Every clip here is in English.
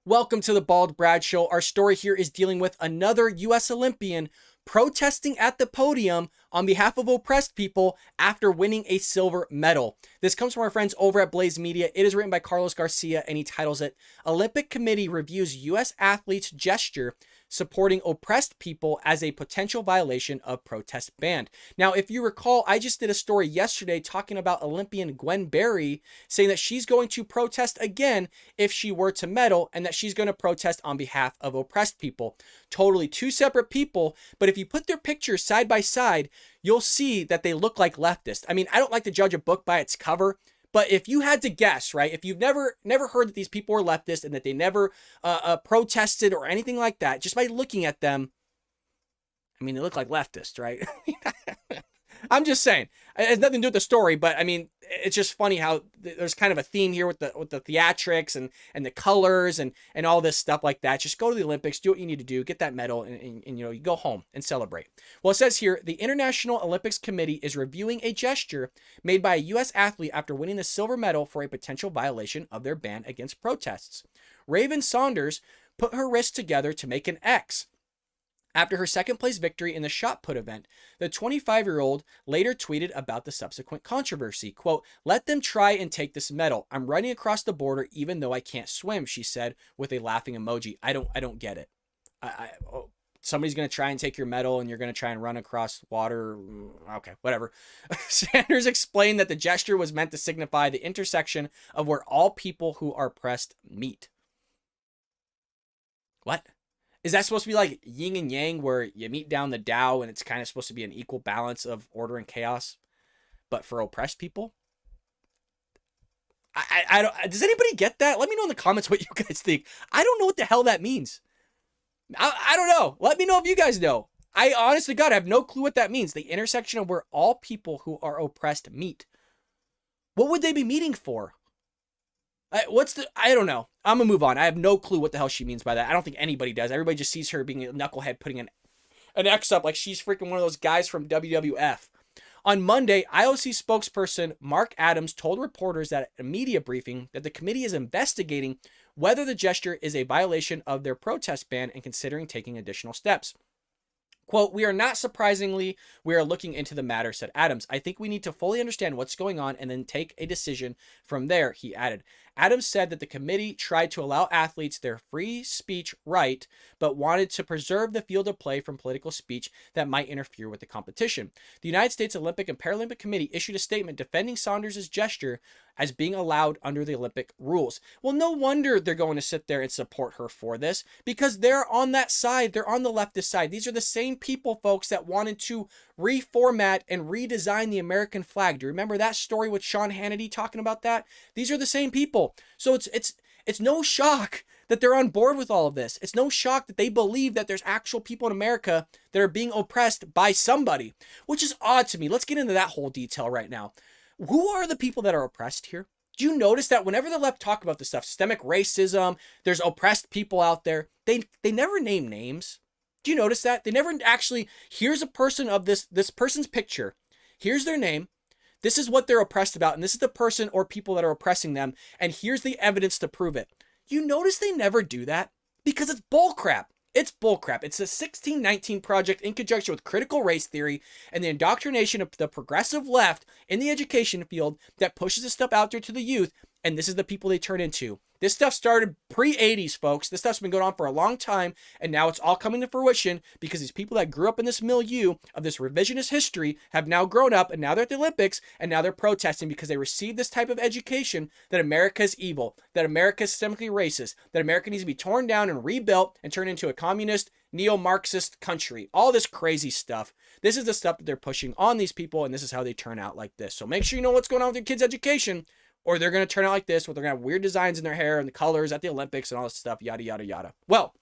Welcome to the Bald Brad Show. Our story here is dealing with another US Olympian protesting at the podium on behalf of oppressed people after winning a silver medal. This comes from our friends over at Blaze Media. It is written by Carlos Garcia, and he titles it, Olympic Committee Reviews US Athletes' Gesture Supporting Oppressed People as a Potential Violation of Protest Ban. Now, if you recall, I just did a story yesterday talking about Olympian Gwen Berry saying that she's going to protest again if she were to medal, and that she's going to protest on behalf of oppressed people. Totally two separate people, but if you put their pictures side by side, you'll see that they look like leftists. I mean, I don't like to judge a book by its cover, but if you had to guess, right, if you've never heard that these people were leftist and that they never protested or anything like that, just by looking at them, I mean, they look like leftists, right? I'm just saying. It has nothing to do with the story, but I mean, it's just funny how there's kind of a theme here with the theatrics and the colors and all this stuff like that. Just go to the Olympics, do what you need to do, get that medal, and you go home and celebrate. Well, it says here, the International Olympics Committee is reviewing a gesture made by a U.S. athlete after winning the silver medal for a potential violation of their ban against protests. Raven Saunders put her wrists together to make an X after her second-place victory in the shot put event. The 25-year-old later tweeted about the subsequent controversy. Quote, "Let them try and take this medal. I'm running across the border even though I can't swim," she said with a laughing emoji. I don't get it. Somebody's going to try and take your medal and you're going to try and run across water. Okay, whatever. Sanders explained that the gesture was meant to signify the intersection of where all people who are oppressed meet. What? Is that supposed to be like yin and yang, where you meet down the Tao and it's kind of supposed to be an equal balance of order and chaos, but for oppressed people? I don't. Does anybody get that? Let me know in the comments what you guys think. I don't know what the hell that means. I don't know. Let me know if you guys know. I honestly, God, I have no clue what that means. The intersection of where all people who are oppressed meet. What would they be meeting for? I don't know. I'm gonna move on. I have no clue what the hell she means by that. I don't think anybody does. Everybody just sees her being a knucklehead, putting an X up like she's freaking one of those guys from WWF. On Monday, IOC spokesperson Mark Adams told reporters at a media briefing that the committee is investigating whether the gesture is a violation of their protest ban and considering taking additional steps. Quote, "We are not surprisingly, we are looking into the matter," said Adams. "I think we need to fully understand what's going on and then take a decision from there," he added. Adams said that the committee tried to allow athletes their free speech right, but wanted to preserve the field of play from political speech that might interfere with the competition. The United States Olympic and Paralympic Committee issued a statement defending Saunders' gesture as being allowed under the Olympic rules. Well, no wonder they're going to sit there and support her for this, because they're on that side. They're on the leftist side. These are the same people, folks, that wanted to reformat and redesign the American flag. Do you remember that story with Sean Hannity talking about that? These are the same people. So it's no shock that they're on board with all of this. It's no shock that they believe that there's actual people in America that are being oppressed by somebody, which is odd to me. Let's get into that whole detail right now. Who are the people that are oppressed here? Do you notice that whenever the left talk about this stuff, systemic racism, there's oppressed people out there, they never name names. Do you notice that? They never actually, here's a person of this person's picture. Here's their name. This is what they're oppressed about, and this is the person or people that are oppressing them, and here's the evidence to prove it. You notice they never do that? Because it's bullcrap. It's bullcrap. It's a 1619 project in conjunction with critical race theory and the indoctrination of the progressive left in the education field that pushes this stuff out there to the youth, and this is the people they turn into. This stuff started pre-80s, folks. This stuff's been going on for a long time, and now it's all coming to fruition because these people that grew up in this milieu of this revisionist history have now grown up, and now they're at the Olympics, and now they're protesting because they received this type of education that America is evil, that America is systemically racist, that America needs to be torn down and rebuilt and turned into a communist, neo-Marxist country. All this crazy stuff. This is the stuff that they're pushing on these people, and this is how they turn out like this. So make sure you know what's going on with your kids' education, or they're going to turn out like this, where they're going to have weird designs in their hair and the colors at the Olympics and all this stuff, yada, yada, yada. Well,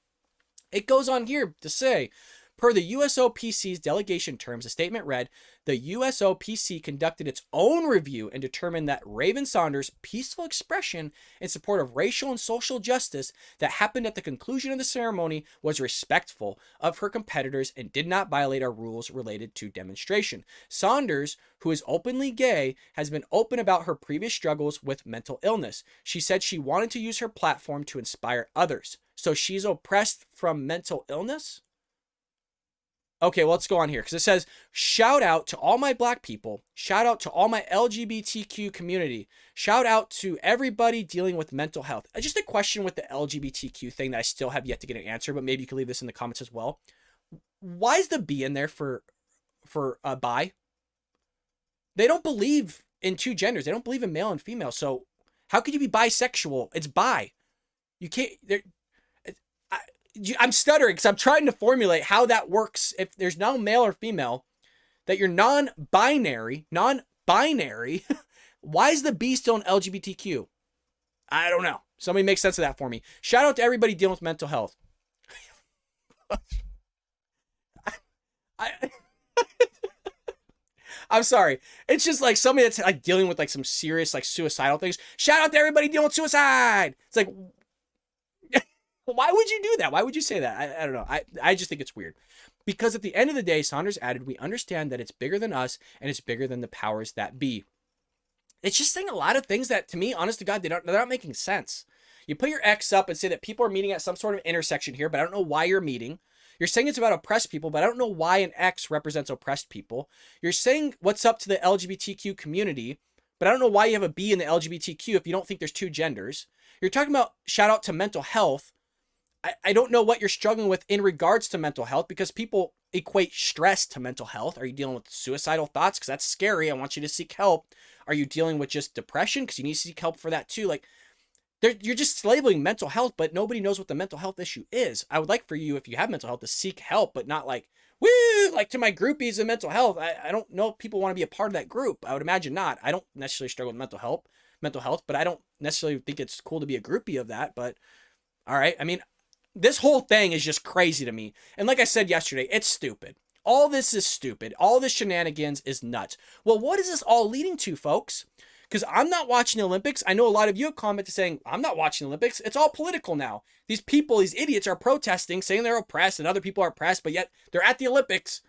it goes on here to say, Per the USOPC's delegation terms, the statement read, the USOPC conducted its own review and determined that Raven Saunders' peaceful expression in support of racial and social justice that happened at the conclusion of the ceremony was respectful of her competitors and did not violate our rules related to demonstration. Saunders, who is openly gay, has been open about her previous struggles with mental illness. She said she wanted to use her platform to inspire others. So she's oppressed from mental illness? Okay, well, let's go on here because it says, shout out to all my black people. Shout out to all my LGBTQ community. Shout out to everybody dealing with mental health. Just a question with the LGBTQ thing that I still have yet to get an answer, but maybe you can leave this in the comments as well. Why is the B in there for bi? They don't believe in two genders. They don't believe in male and female. So how could you be bisexual? It's bi. You can't... I'm stuttering because I'm trying to formulate how that works. If there's no male or female, that you're non-binary, why is the B still in LGBTQ? I don't know. Somebody make sense of that for me. Shout out to everybody dealing with mental health. I'm sorry. It's just like somebody that's like dealing with like some serious like suicidal things. Shout out to everybody dealing with suicide. It's like, why would you do that? Why would you say that? I don't know. I just think it's weird. Because at the end of the day, Saunders added, we understand that it's bigger than us and it's bigger than the powers that be. It's just saying a lot of things that, to me, honest to God, they're not making sense. You put your X up and say that people are meeting at some sort of intersection here, but I don't know why you're meeting. You're saying it's about oppressed people, but I don't know why an X represents oppressed people. You're saying what's up to the LGBTQ community, but I don't know why you have a B in the LGBTQ if you don't think there's two genders. You're talking about shout out to mental health. I don't know what you're struggling with in regards to mental health because people equate stress to mental health. Are you dealing with suicidal thoughts? Because that's scary. I want you to seek help. Are you dealing with just depression? Because you need to seek help for that too. Like, you're just labeling mental health, but nobody knows what the mental health issue is. I would like for you, if you have mental health, to seek help, but not like, woo, like to my groupies in mental health. I don't know if people want to be a part of that group. I would imagine not. I don't necessarily struggle with mental health, but I don't necessarily think it's cool to be a groupie of that. But all right. I mean, this whole thing is just crazy to me. And like I said yesterday, it's stupid. All this is stupid. All this shenanigans is nuts. Well, what is this all leading to, folks? Because I'm not watching the Olympics. I know a lot of you have commented saying, I'm not watching the Olympics. It's all political now. These people, these idiots are protesting, saying they're oppressed and other people are oppressed, but yet they're at the Olympics.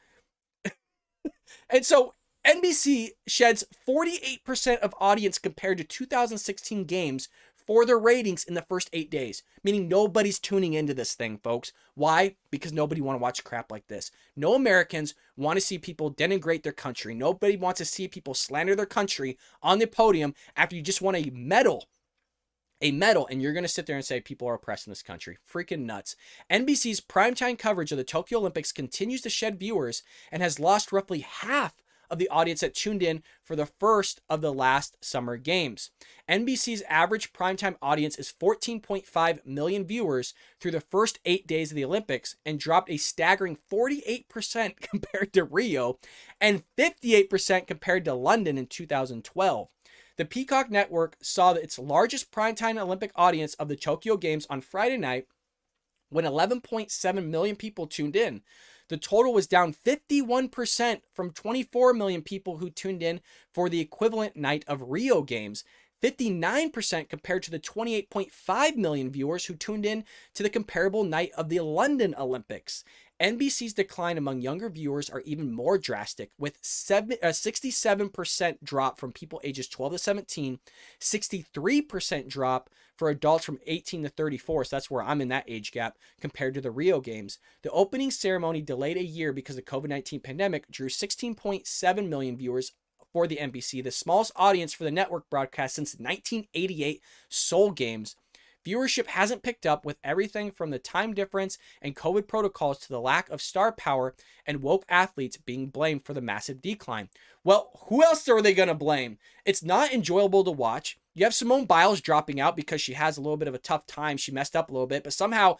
And so NBC sheds 48% of audience compared to 2016 games for their ratings in the first 8 days, meaning nobody's tuning into this thing, folks. Why? Because nobody want to watch crap like this. No Americans want to see people denigrate their country. Nobody wants to see people slander their country on the podium after you just won a medal, and you're going to sit there and say people are oppressed in this country. Freaking nuts. NBC's primetime coverage of the Tokyo Olympics continues to shed viewers and has lost roughly half of the audience that tuned in for the first of the last summer games. NBC's average primetime audience is 14.5 million viewers through the first 8 days of the Olympics and dropped a staggering 48% compared to Rio and 58% compared to London in 2012. The Peacock Network saw its largest primetime Olympic audience of the Tokyo Games on Friday night when 11.7 million people tuned in. The total was down 51% from 24 million people who tuned in for the equivalent night of Rio Games, 59% compared to the 28.5 million viewers who tuned in to the comparable night of the London Olympics. NBC's decline among younger viewers are even more drastic, with 67% drop from people ages 12 to 17, 63% drop for adults from 18 to 34, so that's where I'm in that age gap, compared to the Rio Games. The opening ceremony, delayed a year because of the COVID-19 pandemic, drew 16.7 million viewers for the NBC, the smallest audience for the network broadcast since 1988 Seoul Games. Viewership hasn't picked up, with everything from the time difference and COVID protocols to the lack of star power and woke athletes being blamed for the massive decline. Well, who else are they going to blame? It's not enjoyable to watch. You have Simone Biles dropping out because she has a little bit of a tough time. She messed up a little bit, but somehow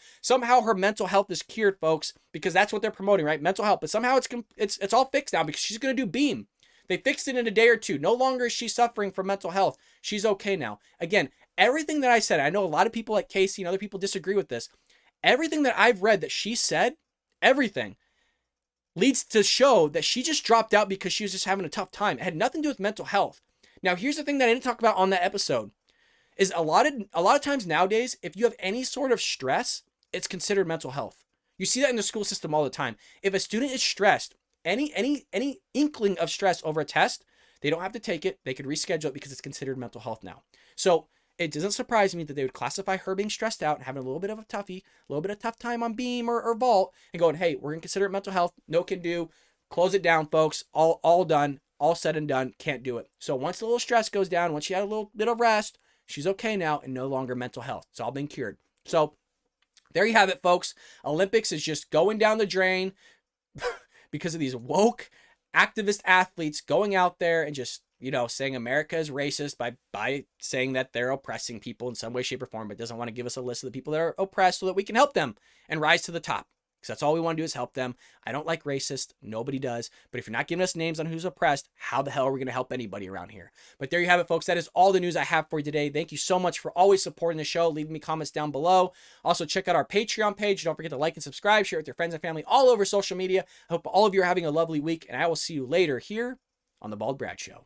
her mental health is cured, folks, because that's what they're promoting, right? Mental health. But somehow it's all fixed now because she's going to do Beam. They fixed it in a day or two. No longer is she suffering from mental health. She's okay now. Again, everything that I said, I know a lot of people like Casey and other people disagree with this. Everything that I've read that she said, everything, leads to show that she just dropped out because she was just having a tough time. It had nothing to do with mental health. Now, here's the thing that I didn't talk about on that episode is a lot of times nowadays, if you have any sort of stress, it's considered mental health. You see that in the school system all the time. If a student is stressed, any inkling of stress over a test, they don't have to take it. They could reschedule it because it's considered mental health now. So it doesn't surprise me that they would classify her being stressed out and having a little bit of a toughie, a little bit of tough time on beam or vault, and going, hey, we're going to consider it mental health. No can do. Close it down, folks. All done. All said and done. Can't do it. So once the little stress goes down, once she had a little bit of rest, she's okay now and no longer mental health. It's all been cured. So there you have it, folks. Olympics is just going down the drain because of these woke activist athletes going out there and just, saying America is racist by saying that they're oppressing people in some way, shape, or form, but doesn't want to give us a list of the people that are oppressed so that we can help them and rise to the top. Because that's all we want to do is help them. I don't like racist. Nobody does. But if you're not giving us names on who's oppressed, how the hell are we going to help anybody around here? But there you have it, folks. That is all the news I have for you today. Thank you so much for always supporting the show. Leave me comments down below. Also, check out our Patreon page. Don't forget to like and subscribe. Share it with your friends and family all over social media. I hope all of you are having a lovely week, and I will see you later here on The Bald Brad Show.